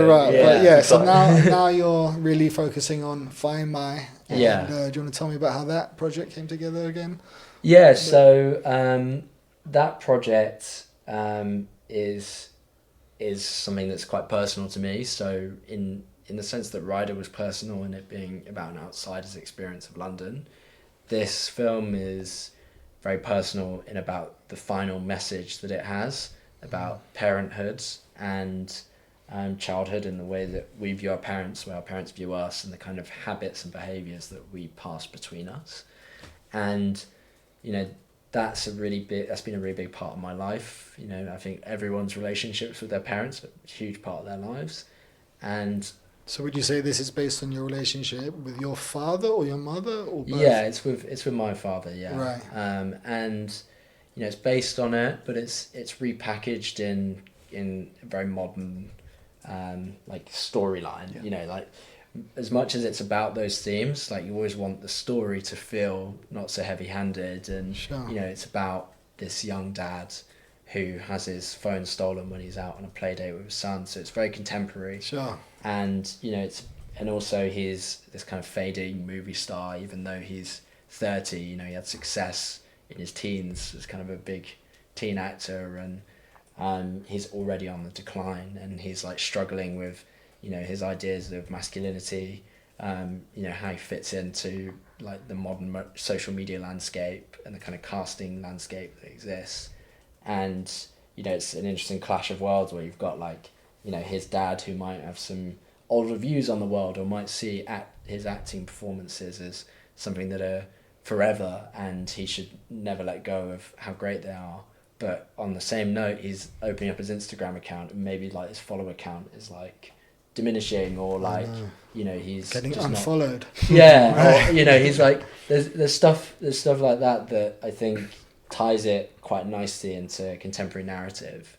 Right, but yeah, so exactly. now you're really focusing on Find My. And, Yeah. do you want to tell me about how that project came together again? Yeah, so that project is something that's quite personal to me. So in the sense that Rider was personal and it being about an outsider's experience of London, this film is very personal in about the final message that it has about parenthood and childhood and the way that we view our parents, the way our parents view us, and the kind of habits and behaviours that we pass between us. And you know, that's been a really big part of my life. You know, I think everyone's relationships with their parents are a huge part of their lives. And So would you say this is based on your relationship with your father or your mother or both? yeah, it's with my father, yeah. Right. And it's based on it, but it's repackaged in a very modern like storyline. Yeah. Like as much as it's about those themes, like you always want the story to feel not so heavy-handed, and Sure. it's about this young dad who has his phone stolen when he's out on a play date with his son, so it's very contemporary. Sure. And and also he's this kind of fading movie star, even though he's 30. He had success in his teens as kind of a big teen actor, and he's already on the decline, and he's like struggling with his ideas of masculinity, how he fits into like the modern social media landscape and the kind of casting landscape that exists. And it's an interesting clash of worlds where you've got like his dad, who might have some older views on the world, or might see his acting performances as something that are forever and he should never let go of how great they are. But on the same note, he's opening up his Instagram account and maybe like his follower count is like diminishing, or like he's Getting just unfollowed. Right. Or he's like there's stuff like that I think ties it quite nicely into contemporary narrative,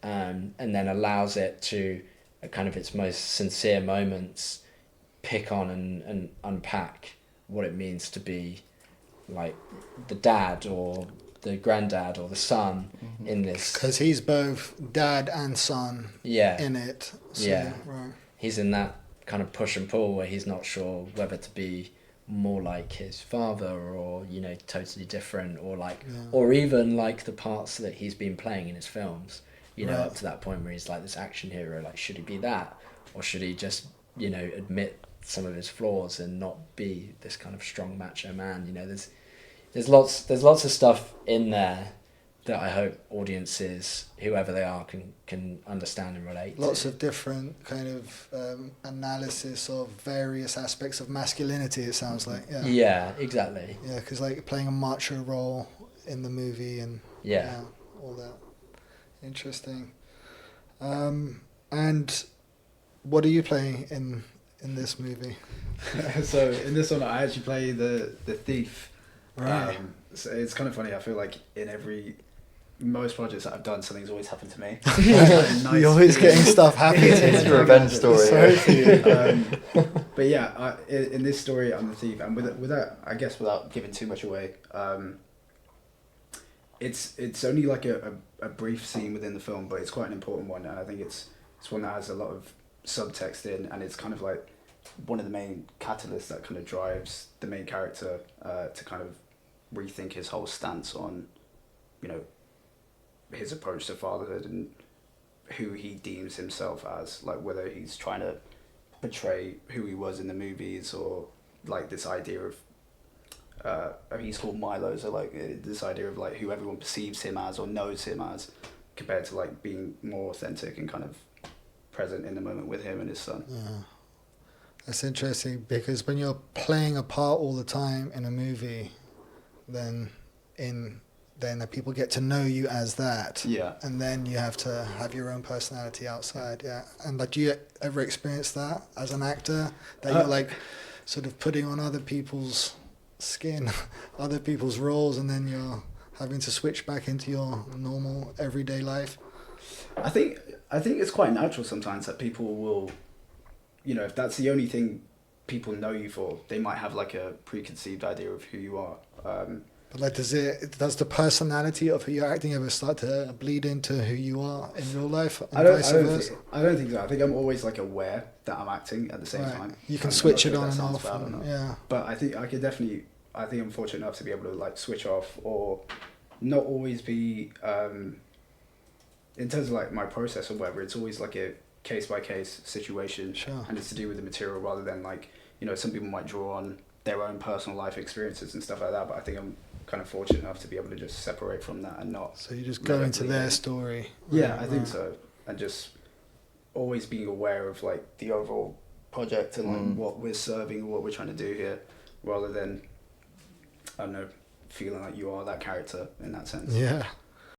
and then allows it to at kind of its most sincere moments pick on and unpack what it means to be like the dad or the granddad or the son in this, because he's both dad and son in it. So, right. He's in that kind of push and pull where he's not sure whether to be more like his father or totally different, or like or even like the parts that he's been playing in his films, Right. up to that point where he's like this action hero. Like, should he be that, or should he just admit some of his flaws and not be this kind of strong macho man? There's lots of stuff in there that I hope audiences, whoever they are, can understand and relate Lots to. of different kind of analysis of various aspects of masculinity, it sounds like. Yeah, exactly. Yeah, because like playing a macho role in the movie and all that. Interesting. And what are you playing in this movie? So in this one, I actually play the thief. Right. So it's kind of funny. I feel like in most projects that I've done, something's always happened to me. You're always getting stuff happening. It's a revenge story. Sorry for you. But yeah, in this story, I'm the thief, and without giving too much away, it's only like a brief scene within the film, but it's quite an important one, and I think it's one that has a lot of subtext in, and it's kind of like one of the main catalysts that kind of drives the main character to kind of rethink his whole stance on, his approach to fatherhood and who he deems himself as, like whether he's trying to portray who he was in the movies, or like this idea of he's called Milo, so like this idea of like who everyone perceives him as or knows him as, compared to like being more authentic and kind of present in the moment with him and his son. Yeah. That's interesting, because when you're playing a part all the time in a movie, then people get to know you as that. Yeah. And then you have to have your own personality outside. Yeah. And like, do you ever experience that as an actor, that you're like sort of putting on other people's skin, other people's roles, and then you're having to switch back into your normal everyday life? I think it's quite natural sometimes that people will, if that's the only thing people know you for, they might have like a preconceived idea of who you are. But like, does the personality of who you're acting ever start to bleed into who you are in real life, and vice versa? I don't think so. I think I'm always like aware that I'm acting at the same time. You can I'm switch not it sure on if that and sounds off. bad or not. Yeah. But I think I could definitely. I think I'm fortunate enough to be able to like switch off or not always be. In terms of like my process or whatever, it's always like a case by case situation, Sure. and it's to do with the material rather than like, you know, some people might draw on their own personal life experiences and stuff like that. But I think I'm kind of fortunate enough to be able to just separate from that and not. So you just go into their in. story. Yeah, Right, I think right. so, and just always being aware of like the overall project and like what we're serving, what we're trying to do here, rather than, I don't know, feeling like you are that character in that sense. Yeah.